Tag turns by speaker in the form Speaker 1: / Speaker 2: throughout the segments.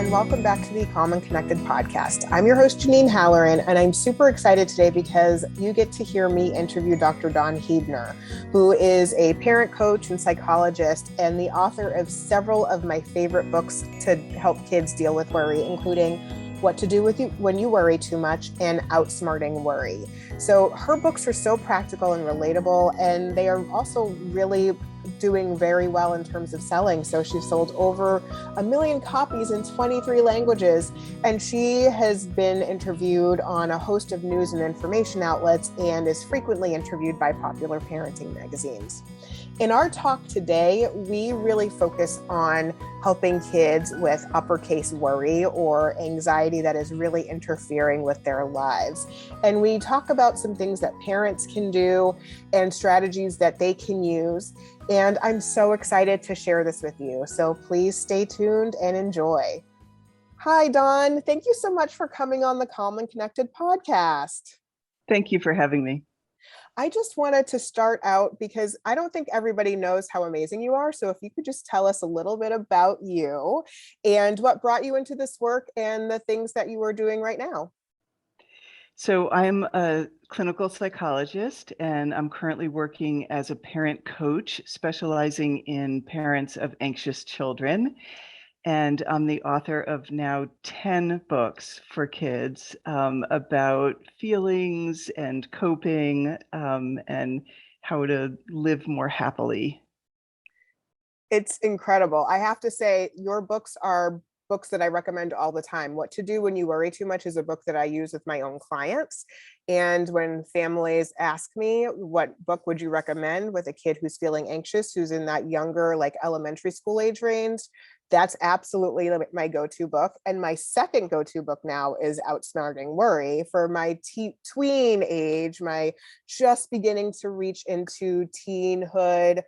Speaker 1: and welcome back to the Calm and Connected podcast. I'm your host, Janine Halloran, and I'm super excited today because you get to hear me interview Dr. Dawn Huebner, who is a parent coach and psychologist and the author of several of my favorite books to help kids deal with worry, including What to Do with You When You Worry Too Much and Outsmarting Worry. So her books are so practical and relatable, and they are also really doing very well in terms of selling. So she's sold over 1 million copies in 23 languages, and she has been interviewed on a host of news and information outlets and is frequently interviewed by popular parenting magazines. In our talk today, we really focus on helping kids with uppercase worry or anxiety that is really interfering with their lives. And we talk about some things that parents can do and strategies that they can use. And I'm so excited to share this with you. So please stay tuned and enjoy. Hi, Dawn. Thank you so much for coming on the Calm and Connected podcast.
Speaker 2: Thank you for having me.
Speaker 1: I just wanted to start out because I don't think everybody knows how amazing you are. So if you could just tell us a little bit about you and what brought you into this work and the things that you are doing right now.
Speaker 2: So I'm a clinical psychologist, and I'm currently working as a parent coach specializing in parents of anxious children. And I'm the author of now 10 books for kids about feelings and coping and how to live more happily.
Speaker 1: It's incredible. I have to say, your books are books that I recommend all the time. What to Do When You Worry Too Much is a book that I use with my own clients. And when families ask me, what book would you recommend with a kid who's feeling anxious, who's in that younger, like elementary school age range, that's absolutely my go-to book. And my second go-to book now is Outsmarting Worry for my tween age, my just beginning to reach into teenhood.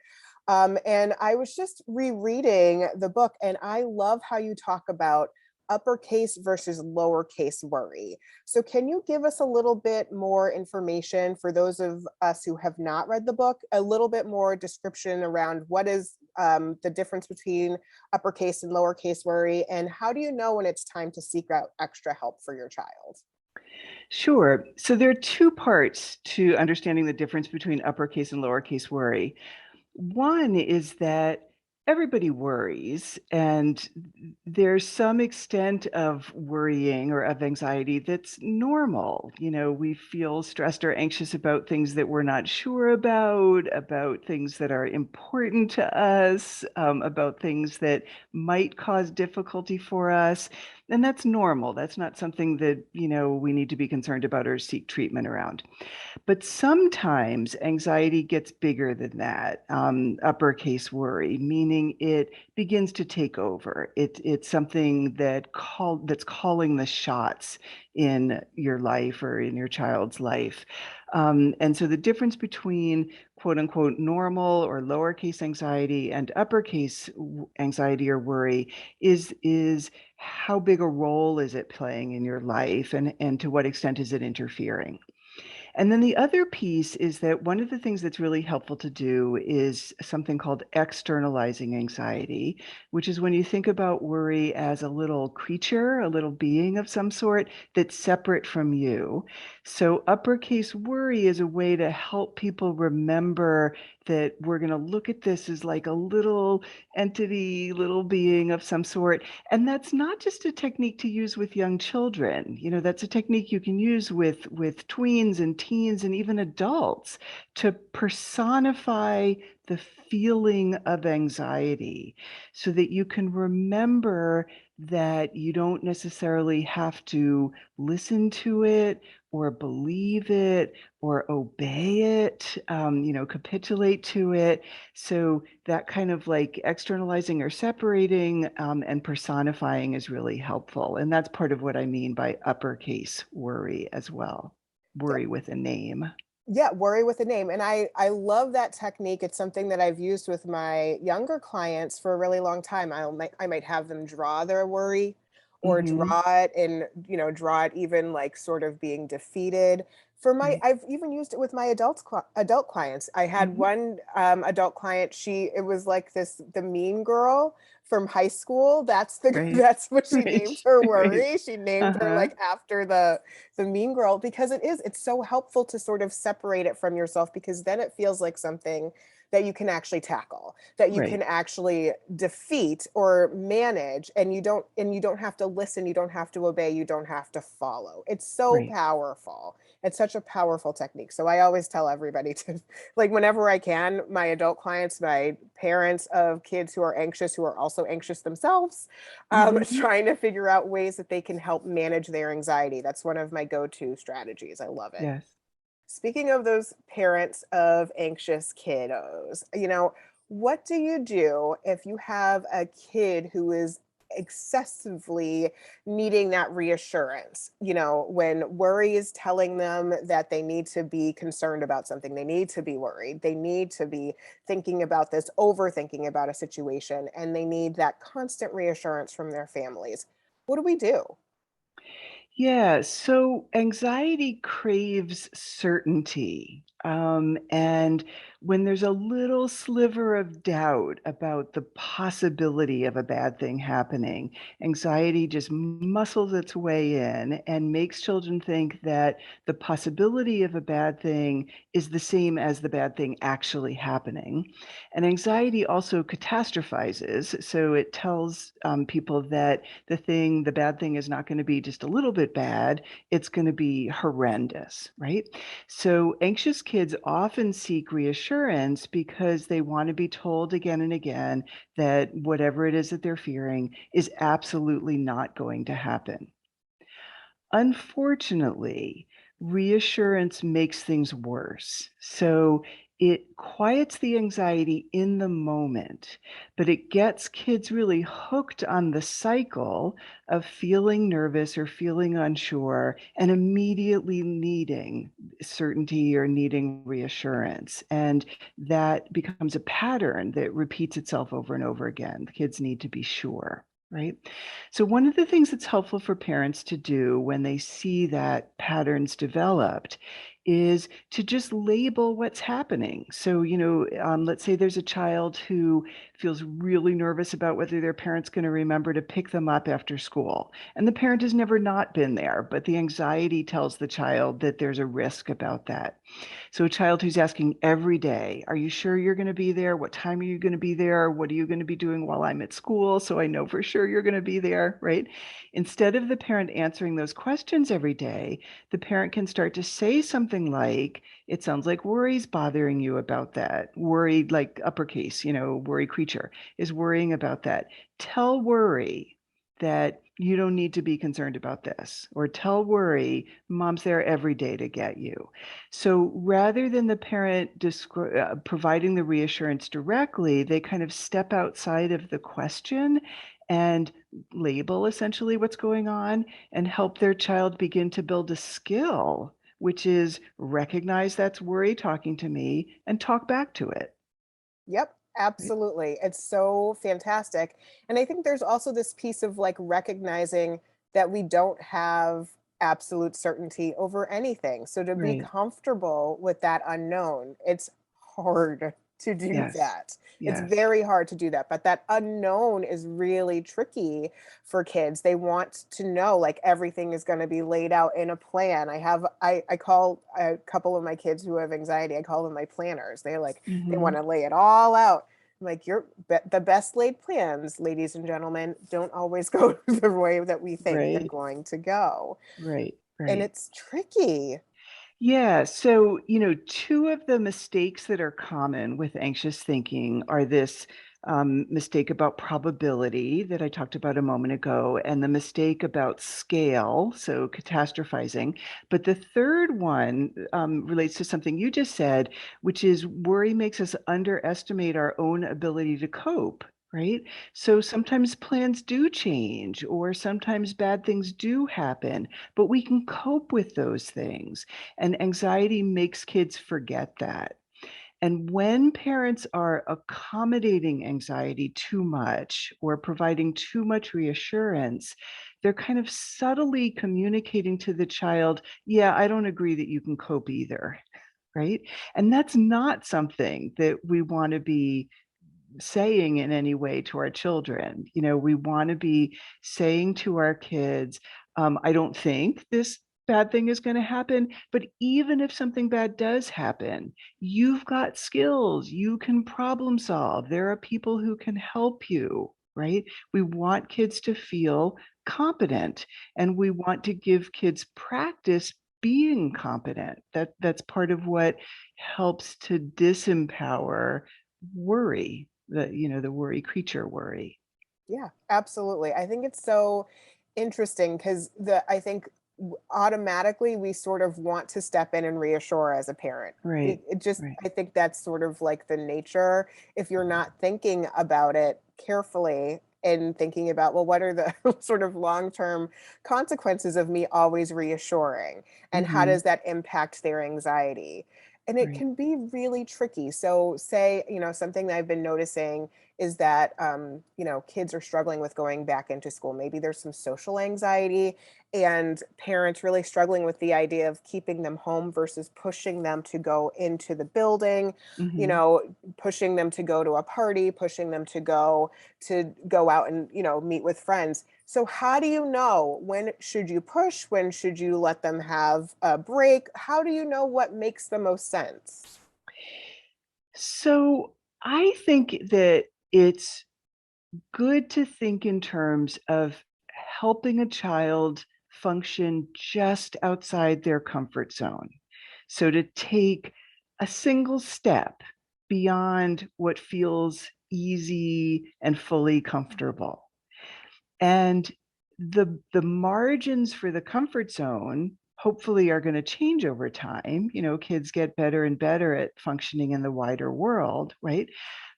Speaker 1: And I was just rereading the book, and I love how you talk about uppercase versus lowercase worry. So can you give us a little bit more information for those of us who have not read the book, a little bit more description around what is the difference between uppercase and lowercase worry, and how do you know when it's time to seek out extra help for your child?
Speaker 2: Sure. So there are two parts to understanding the difference between uppercase and lowercase worry. One is that everybody worries, and there's some extent of worrying or of anxiety that's normal. You know, we feel stressed or anxious about things that we're not sure about things that are important to us, about things that might cause difficulty for us. And that's normal. That's not something that, we need to be concerned about or seek treatment around. But sometimes anxiety gets bigger than that, uppercase worry, meaning it begins to take over. It's something that's calling the shots in your life or in your child's life. And so the difference between quote unquote normal or lowercase anxiety and uppercase anxiety or worry is how big a role is it playing in your life, and to what extent is it interfering? And then the other piece is that one of the things that's really helpful to do is something called externalizing anxiety, which is when you think about worry as a little creature, a little being of some sort that's separate from you. So uppercase worry is a way to help people remember that we're going to look at this as like a little entity, little being of some sort. And that's not just a technique to use with young children. That's a technique you can use with tweens and teens and even adults to personify the feeling of anxiety so that you can remember that you don't necessarily have to listen to it or believe it or obey it, capitulate to it. So that kind of like externalizing or separating and personifying is really helpful. And that's part of what I mean by uppercase worry as well. Worry with a name.
Speaker 1: Yeah, worry with a name. And I love that technique. It's something that I've used with my younger clients for a really long time. I might have them draw their worry or
Speaker 2: Mm-hmm.
Speaker 1: draw it and, draw it even like sort of being defeated.
Speaker 2: Right.
Speaker 1: I've even used it with my adult clients. I had
Speaker 2: Mm-hmm.
Speaker 1: one adult client. It was like the mean girl from high school.
Speaker 2: Right.
Speaker 1: That's what she
Speaker 2: Right.
Speaker 1: named her
Speaker 2: Right.
Speaker 1: worry. She named her
Speaker 2: Uh-huh.
Speaker 1: like after the mean girl, because it's so helpful to sort of separate it from yourself, because then it feels like something that you can actually tackle, that you
Speaker 2: Right.
Speaker 1: can actually defeat or manage, and you don't have to listen, you don't have to obey, you don't have to follow. It's so
Speaker 2: Right.
Speaker 1: powerful. It's such a powerful technique. So I always tell everybody to, like, whenever I can, my adult clients, my parents of kids who are anxious, who are also anxious themselves,
Speaker 2: Mm-hmm.
Speaker 1: trying to figure out ways that they can help manage their anxiety. That's one of my go-to strategies. I love it.
Speaker 2: Yes.
Speaker 1: Speaking of those parents of anxious kiddos, what do you do if you have a kid who is excessively needing that reassurance? When worry is telling them that they need to be concerned about something, they need to be worried, they need to be thinking about this, overthinking about a situation, and they need that constant reassurance from their families. What do we do?
Speaker 2: Yeah, so anxiety craves certainty. And when there's a little sliver of doubt about the possibility of a bad thing happening, anxiety just muscles its way in and makes children think that the possibility of a bad thing is the same as the bad thing actually happening. And anxiety also catastrophizes. So it tells people that the bad thing is not going to be just a little bit bad, it's going to be horrendous, right? So anxious kids often seek reassurance because they want to be told again and again that whatever it is that they're fearing is absolutely not going to happen. Unfortunately, reassurance makes things worse. So it quiets the anxiety in the moment, but it gets kids really hooked on the cycle of feeling nervous or feeling unsure and immediately needing certainty or needing reassurance. And that becomes a pattern that repeats itself over and over again. The kids need to be sure. Right. So, one of the things that's helpful for parents to do when they see that patterns developed is to just label what's happening. So, let's say there's a child who feels really nervous about whether their parent's going to remember to pick them up after school. And the parent has never not been there, but the anxiety tells the child that there's a risk about that. So a child who's asking every day, are you sure you're going to be there? What time are you going to be there? What are you going to be doing while I'm at school? So I know for sure you're going to be there, right? Instead of the parent answering those questions every day, the parent can start to say something like, it sounds like worry's bothering you about that. Worry, like uppercase, worry creature is worrying about that. Tell worry that you don't need to be concerned about this, or tell worry mom's there every day to get you. So rather than the parent providing the reassurance directly, they kind of step outside of the question and label essentially what's going on and help their child begin to build a skill, which is recognize that's worry talking to me and talk back to it.
Speaker 1: Yep,
Speaker 2: Right.
Speaker 1: absolutely. It's so fantastic. And I think there's also this piece of like recognizing that we don't have absolute certainty over anything. So to be
Speaker 2: Right.
Speaker 1: comfortable with that unknown, it's hard to do
Speaker 2: Yes.
Speaker 1: that. It's
Speaker 2: Yes.
Speaker 1: very hard to do that. But that unknown is really tricky for kids. They want to know like everything is going to be laid out in a plan. I call a couple of my kids who have anxiety, I call them my planners. They want
Speaker 2: Hmm.
Speaker 1: to lay it all out. I'm like, the best laid plans, ladies and gentlemen, don't always go the way that we think they're
Speaker 2: Right.
Speaker 1: going to go.
Speaker 2: Right.
Speaker 1: And
Speaker 2: Right.
Speaker 1: it's tricky.
Speaker 2: Yeah. So, two of the mistakes that are common with anxious thinking are this mistake about probability that I talked about a moment ago, and the mistake about scale, so catastrophizing. But the third one relates to something you just said, which is worry makes us underestimate our own ability to cope. Right. So sometimes plans do change, or sometimes bad things do happen, but we can cope with those things. And anxiety makes kids forget that. And when parents are accommodating anxiety too much or providing too much reassurance, they're kind of subtly communicating to the child, yeah, I don't agree that you can cope either, right? And that's not something that we want to be saying in any way to our children. We want to be saying to our kids, I don't think this bad thing is going to happen, but even if something bad does happen, you've got skills, you can problem solve. There are people who can help you, right? We want kids to feel competent, and we want to give kids practice being competent. That's part of what helps to disempower worry, the worry creature worry.
Speaker 1: Yeah, absolutely. I think it's so interesting because I think automatically we sort of want to step in and reassure as a parent.
Speaker 2: Right,
Speaker 1: It just,
Speaker 2: right.
Speaker 1: I think that's sort of like the nature. If you're not thinking about it carefully and thinking about, well, what are the sort of long-term consequences of me always reassuring? And how
Speaker 2: Hmm.
Speaker 1: does that impact their anxiety? And it
Speaker 2: Right.
Speaker 1: can be really tricky. So, say, something that I've been noticing is that kids are struggling with going back into school. Maybe there's some social anxiety, and parents really struggling with the idea of keeping them home versus pushing them to go into the building, you
Speaker 2: Hmm.
Speaker 1: know pushing them to go to a party, pushing them to go out and meet with friends. So how do you know, when should you push, when should you let them have a break? How do you know what makes the most sense?
Speaker 2: So I think that it's good to think in terms of helping a child function just outside their comfort zone. So to take a single step beyond what feels easy and fully comfortable. And the margins for the comfort zone hopefully are going to change over time. Kids get better and better at functioning in the wider world, right?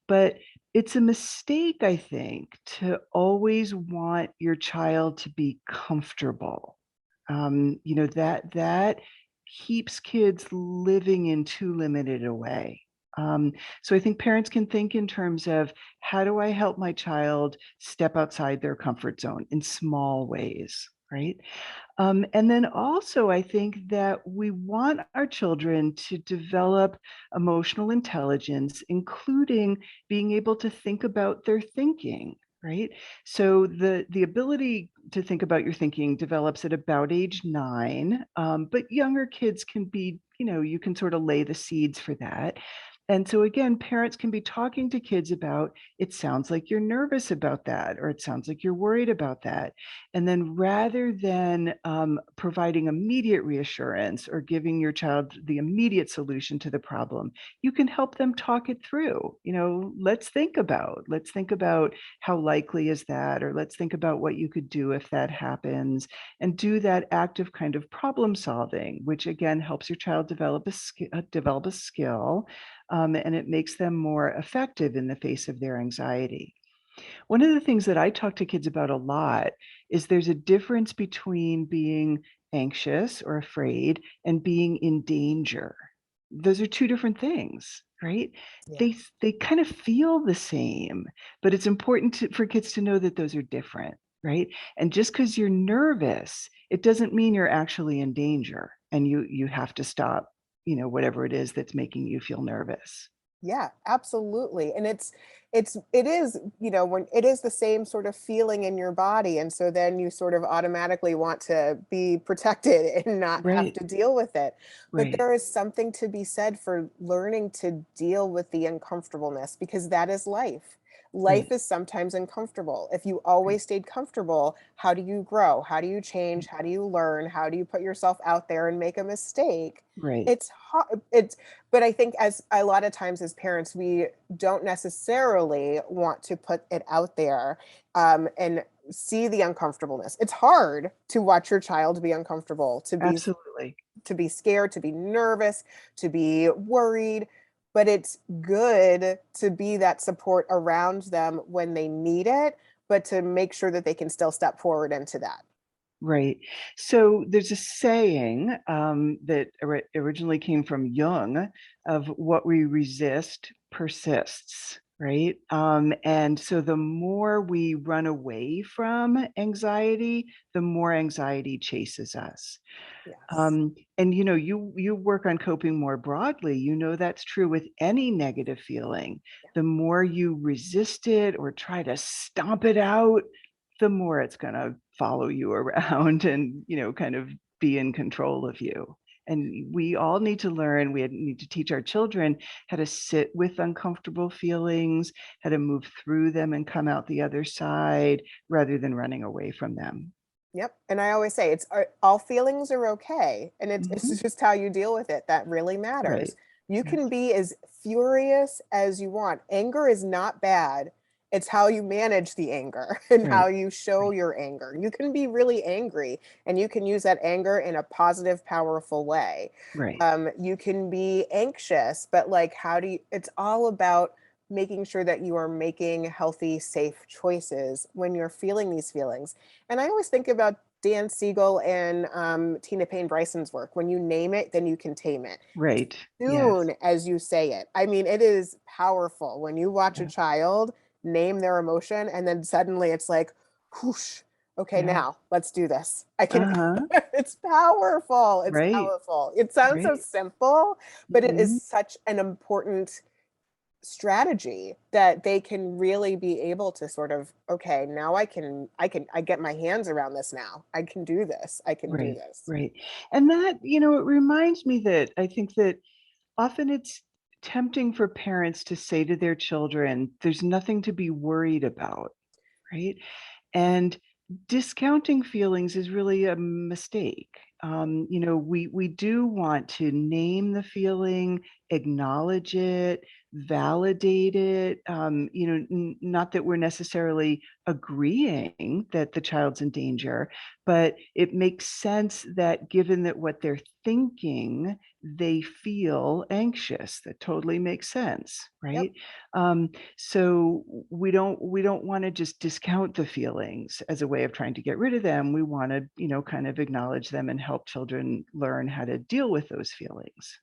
Speaker 2: But it's a mistake, I think, to always want your child to be comfortable. That keeps kids living in too limited a way. So I think parents can think in terms of, how do I help my child step outside their comfort zone in small ways, right? And then also, I think that we want our children to develop emotional intelligence, including being able to think about their thinking, right? So the ability to think about your thinking develops at about age 9, but younger kids can be, you can sort of lay the seeds for that. And so again, parents can be talking to kids about, it sounds like you're nervous about that, or it sounds like you're worried about that. And then rather than providing immediate reassurance or giving your child the immediate solution to the problem, you can help them talk it through. Let's think about how likely is that, or let's think about what you could do if that happens, and do that active kind of problem solving, which again helps your child develop a skill, and it makes them more effective in the face of their anxiety. One of the things that I talk to kids about a lot is there's a difference between being anxious or afraid and being in danger. Those are two different things, right?
Speaker 1: Yeah.
Speaker 2: They kind of feel the same, but it's important for kids to know that those are different, right? And just because you're nervous, it doesn't mean you're actually in danger, and you have to stop, whatever it is that's making you feel nervous.
Speaker 1: Yeah, absolutely. And it is, when it is the same sort of feeling in your body. And so then you sort of automatically want to be protected and not have
Speaker 2: Right,
Speaker 1: to deal with it. But
Speaker 2: right,
Speaker 1: there is something to be said for learning to deal with the uncomfortableness, because that is life. Life
Speaker 2: right,
Speaker 1: is sometimes uncomfortable. If you
Speaker 2: right,
Speaker 1: always stayed comfortable, how do you grow? How do you change?
Speaker 2: right,
Speaker 1: How do you learn? How do you put yourself out there and make a mistake?
Speaker 2: right,
Speaker 1: It's hard. But I think, as a lot of times as parents, we don't necessarily want to put it out there, and see the uncomfortableness. It's hard to watch your child be uncomfortable,
Speaker 2: absolutely.
Speaker 1: to be scared, to be nervous, to be worried. But it's good to be that support around them when they need it, but to make sure that they can still step forward into that.
Speaker 2: Right. So there's a saying that originally came from Jung of what we resist persists, right? And so the more we run away from anxiety, the more anxiety chases us.
Speaker 1: Yes.
Speaker 2: And you work on coping more broadly. That's true with any negative feeling. The more you resist it or try to stomp it out, the more it's going to follow you around and kind of be in control of you. And we all need to learn, we need to teach our children how to sit with uncomfortable feelings, how to move through them and come out the other side rather than running away from them.
Speaker 1: Yep. And I always say all feelings are okay. And it's
Speaker 2: Mhm.
Speaker 1: just how you deal with it that really
Speaker 2: Right.
Speaker 1: matters. You
Speaker 2: Yes.
Speaker 1: can be as furious as you want. Anger is not bad. It's how you manage the anger and how
Speaker 2: Right.
Speaker 1: you show
Speaker 2: Right.
Speaker 1: your anger. You can be really angry and you can use that anger in a positive, powerful way.
Speaker 2: Right.
Speaker 1: You can be anxious, but like, it's all about making sure that you are making healthy, safe choices when you're feeling these feelings. And I always think about Dan Siegel and Tina Payne Bryson's work. When you name it, then you can tame it. As
Speaker 2: Right. Yes.
Speaker 1: soon as you say it. I mean, it is powerful when you watch a
Speaker 2: Yeah.
Speaker 1: child name their emotion and then suddenly it's like, whoosh, okay,
Speaker 2: Yeah.
Speaker 1: now let's do this. I can,
Speaker 2: Uh-huh.
Speaker 1: it's powerful. It's
Speaker 2: Right.
Speaker 1: powerful. It sounds so
Speaker 2: Right.
Speaker 1: simple, but it is
Speaker 2: Mhm.
Speaker 1: such an important strategy that they can really be able to sort of, okay, now I get my hands around this now. I can do this. I can do
Speaker 2: Right.
Speaker 1: this.
Speaker 2: Right. And that, it reminds me that I think that often it's tempting for parents to say to their children, there's nothing to be worried about, right? And discounting feelings is really a mistake. We do want to name the feeling, acknowledge it, validate it. Not that we're necessarily agreeing that the child's in danger, but it makes sense that given that what they're thinking, they feel anxious. That totally makes sense,
Speaker 1: Yep.
Speaker 2: right? So we don't want to just discount the feelings as a way of trying to get rid of them. We want to, kind of acknowledge them and help children learn how to deal with those feelings.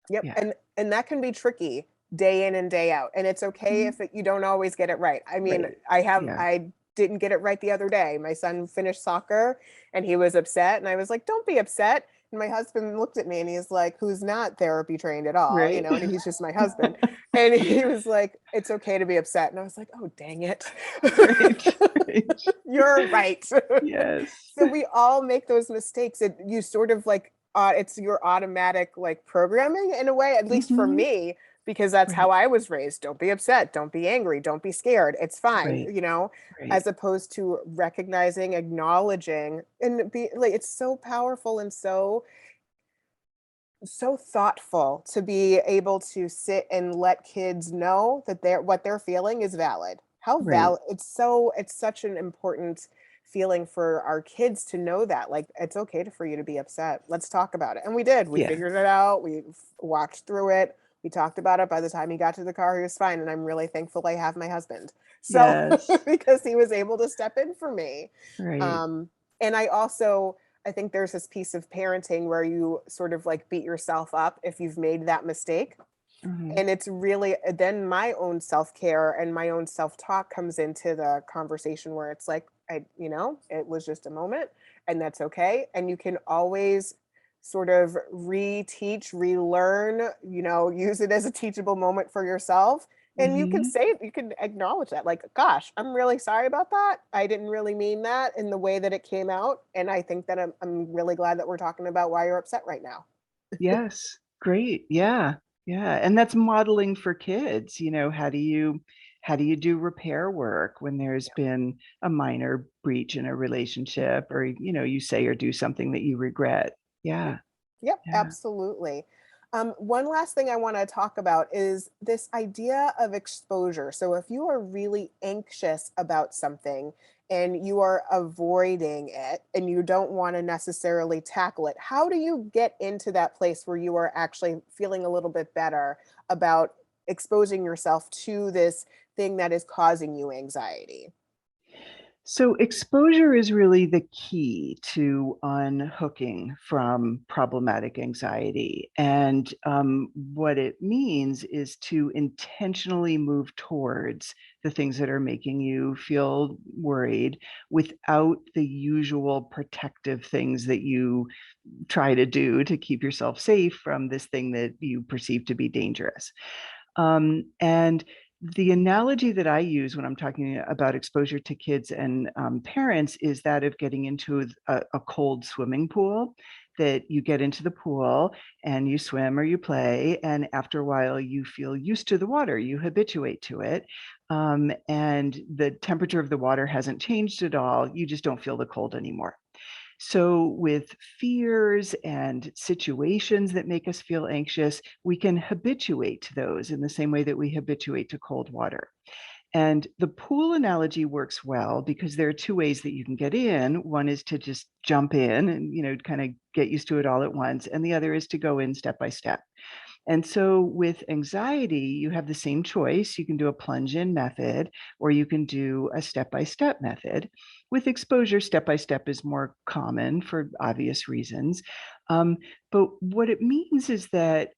Speaker 1: Yep.
Speaker 2: Yeah.
Speaker 1: And that can be tricky day in and day out. And it's okay
Speaker 2: Mhm.
Speaker 1: if you don't always get it right. I mean,
Speaker 2: Right. Yeah.
Speaker 1: I didn't get it right the other day. My son finished soccer and he was upset and I was like, "Don't be upset." And my husband looked at me and he's like, who's not therapy trained at all,
Speaker 2: Right.
Speaker 1: and he's just my husband. And he was like, "It's okay to be upset." And I was like, "Oh, dang it."
Speaker 2: Right. Right.
Speaker 1: You're right.
Speaker 2: Yes.
Speaker 1: So we all make those mistakes. You sort of like, it's your automatic like programming in a way, at least for
Speaker 2: Hmm.
Speaker 1: me, because that's how
Speaker 2: Right.
Speaker 1: I was raised. Don't be upset. Don't be angry. Don't be scared. It's fine,
Speaker 2: Right.
Speaker 1: as
Speaker 2: Right.
Speaker 1: opposed to recognizing, acknowledging, and be like, it's so powerful and so thoughtful to be able to sit and let kids know that what they're feeling is valid. How
Speaker 2: Right.
Speaker 1: valid it's such an important feeling for our kids to know that like it's okay for you to be upset. Let's talk about it. And we did. We
Speaker 2: Yeah.
Speaker 1: figured it out. Walked through it. We talked about it. By the time he got to the car, he was fine. And I'm really thankful I have my husband. So
Speaker 2: Yes.
Speaker 1: because he was able to step in for me.
Speaker 2: Right.
Speaker 1: Um, and I think there's this piece of parenting where you sort of like beat yourself up if you've made that mistake.
Speaker 2: Hmm.
Speaker 1: And it's really then my own self-care and my own self-talk comes into the conversation where it's like, it was just a moment and that's okay. And you can always sort of reteach, relearn, use it as a teachable moment for yourself. And
Speaker 2: Hmm.
Speaker 1: you can acknowledge that, like, gosh, I'm really sorry about that. I didn't really mean that in the way that it came out. And I think that I'm really glad that we're talking about why you're upset right now.
Speaker 2: Yes. Great. Yeah. Yeah. And that's modeling for kids. How do you do repair work when there's
Speaker 1: Yeah.
Speaker 2: been a minor breach in a relationship, or you say or do something that you regret?
Speaker 1: Yep.
Speaker 2: Yeah.
Speaker 1: Yep,
Speaker 2: Yeah.
Speaker 1: absolutely. One last thing I want to talk about is this idea of exposure. So, if you are really anxious about something and you are avoiding it and you don't want to necessarily tackle it, how do you get into that place where you are actually feeling a little bit better about exposing yourself to this thing that is causing you anxiety?
Speaker 2: So, exposure is really the key to unhooking from problematic anxiety. And what it means is to intentionally move towards the things that are making you feel worried without the usual protective things that you try to do to keep yourself safe from this thing that you perceive to be dangerous. And the analogy that I use when I'm talking about exposure to kids and parents is that of getting into a cold swimming pool. That you get into the pool and you swim or you play, and after a while you feel used to the water, you habituate to it, and the temperature of the water hasn't changed at all. You just don't feel the cold anymore. So, with fears and situations that make us feel anxious, we can habituate to those in the same way that we habituate to cold water. And the pool analogy works well because there are two ways that you can get in. One is to just jump in and, kind of get used to it all at once. And the other is to go in step by step. And so with anxiety, you have the same choice. You can do a plunge in method, or you can do a step by step method. With exposure, step by step is more common for obvious reasons. Um, but what it means is that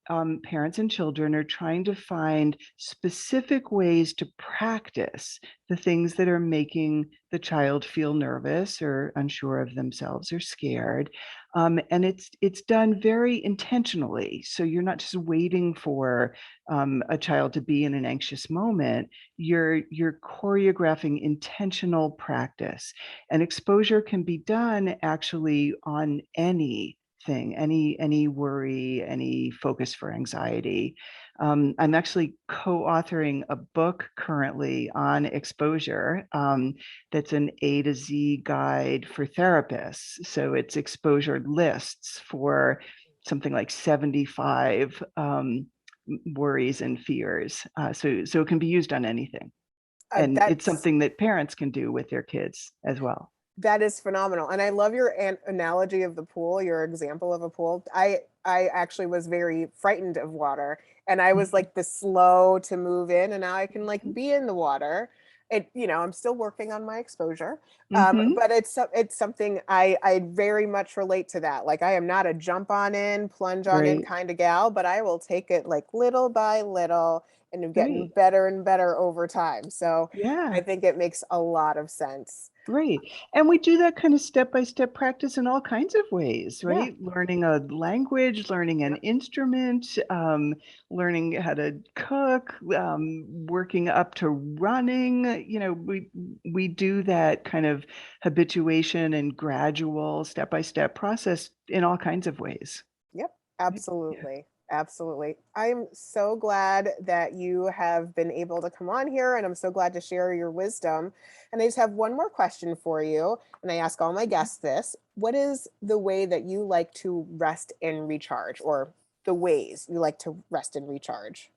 Speaker 2: parents and children are trying to find specific ways to practice the things that are making the child feel nervous or unsure of themselves or scared. And it's done very intentionally. So you're not just waiting for a child to be in an anxious moment. You're choreographing intentional practice, and exposure can be done actually on anything, any worry, any focus for anxiety. I'm actually co-authoring a book currently on exposure. That's an A to Z guide for therapists. So it's exposure lists for something like 75 worries and fears. So it can be used on anything. And it's
Speaker 1: That's
Speaker 2: something that parents can do with their kids as well.
Speaker 1: That is phenomenal. And I love your analogy of the pool, your example of a pool. I actually was very frightened of water, and I was
Speaker 2: Mhm.
Speaker 1: like the slow to move in, and now I can like
Speaker 2: Mhm.
Speaker 1: be in the water. I'm still working on my exposure.
Speaker 2: Mhm.
Speaker 1: But it's something I very much relate to that. Like I am not a jump on in, plunge on in
Speaker 2: Right.
Speaker 1: kind of gal, but I will take it like little by little and I'm getting
Speaker 2: Right.
Speaker 1: better and better over time. So I
Speaker 2: Yeah.
Speaker 1: think it makes a lot of sense.
Speaker 2: Right. And we do that kind of step by step practice in all kinds of ways,
Speaker 1: Yeah.
Speaker 2: right? Learning a language, learning an
Speaker 1: Yeah.
Speaker 2: instrument, learning how to cook, working up to running. We do that kind of habituation and gradual step by step process in all kinds of ways.
Speaker 1: Yep,
Speaker 2: Yeah.
Speaker 1: absolutely. Absolutely. I'm so glad that you have been able to come on here and I'm so glad to share your wisdom. And I just have one more question for you. And I ask all my guests this. What is the way that you like to rest and recharge, or the ways you like to rest and recharge?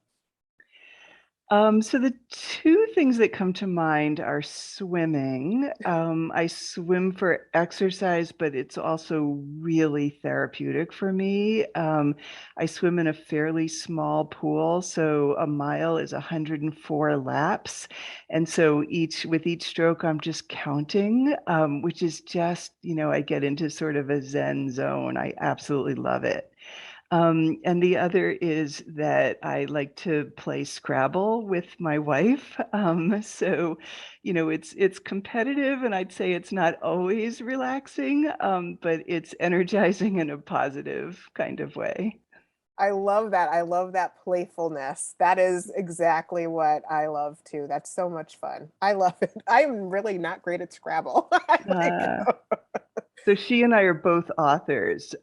Speaker 2: So the two things that come to mind are swimming. I swim for exercise, but it's also really therapeutic for me. I swim in a fairly small pool, so a mile is 104 laps, and so with each stroke, I'm just counting, which is just, I get into sort of a Zen zone. I absolutely love it. And the other is that I like to play Scrabble with my wife. So, it's competitive, and I'd say it's not always relaxing, but it's energizing in a positive kind of way.
Speaker 1: I love that. I love that playfulness. That is exactly what I love too. That's so much fun. I love it. I'm really not great at Scrabble. I like
Speaker 2: Uh, so she and I are both authors.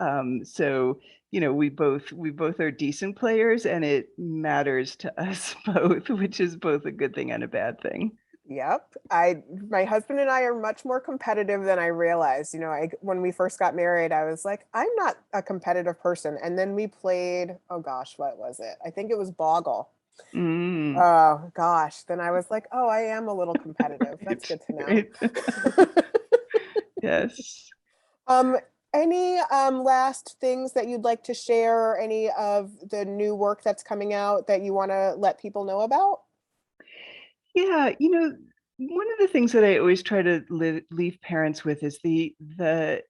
Speaker 2: So we both are decent players, and it matters to us both, which is both a good thing and a bad thing.
Speaker 1: Yep. My husband and I are much more competitive than I realized. When we first got married, I was like, I'm not a competitive person. And then we played, oh gosh, what was it? I think it was Boggle.
Speaker 2: Mm,
Speaker 1: Oh gosh. Then I was like, oh, I am a little competitive. That's
Speaker 2: right,
Speaker 1: good to know.
Speaker 2: right. Yes.
Speaker 1: Um, any last things that you'd like to share, any of the new work that's coming out that you want to let people know about?
Speaker 2: Yeah, One of the things that I always try to leave parents with is the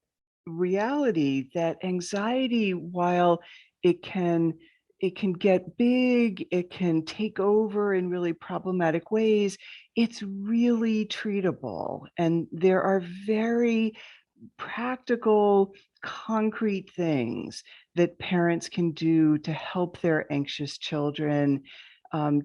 Speaker 2: reality that anxiety, while it can it can get big, it can take over in really problematic ways, it's really treatable. And there are very practical, concrete things that parents can do to help their anxious children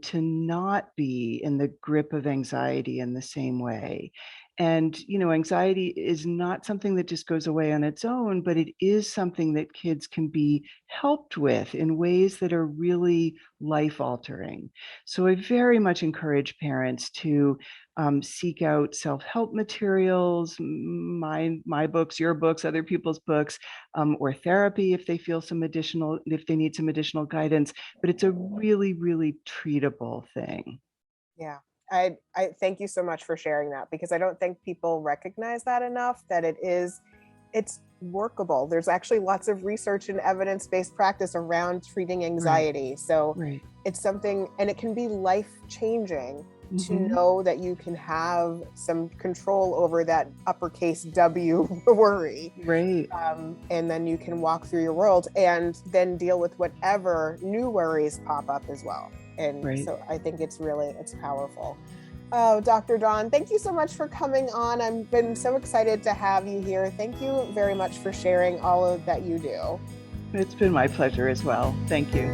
Speaker 2: to not be in the grip of anxiety in the same way. And, anxiety is not something that just goes away on its own, but it is something that kids can be helped with in ways that are really life altering. So I very much encourage parents to seek out self-help materials, my books, your books, other people's books, or therapy if they need some additional guidance. But it's a really, really treatable thing.
Speaker 1: Yeah. I thank you so much for sharing that, because I don't think people recognize that enough, that it's workable. There's actually lots of research and evidence-based practice around treating
Speaker 2: Right,
Speaker 1: anxiety. So
Speaker 2: right.
Speaker 1: it's something, and it can be life-changing to
Speaker 2: Mm-hmm.
Speaker 1: know that you can have some control over that uppercase W worry.
Speaker 2: Right,
Speaker 1: And then you can walk through your world and then deal with whatever new worries pop up as well. And
Speaker 2: right.
Speaker 1: so I think it's powerful. Oh, Dr. Dawn, thank you so much for coming on. I've been so excited to have you here. Thank you very much for sharing all of that you do.
Speaker 2: It's been my pleasure as well. Thank you.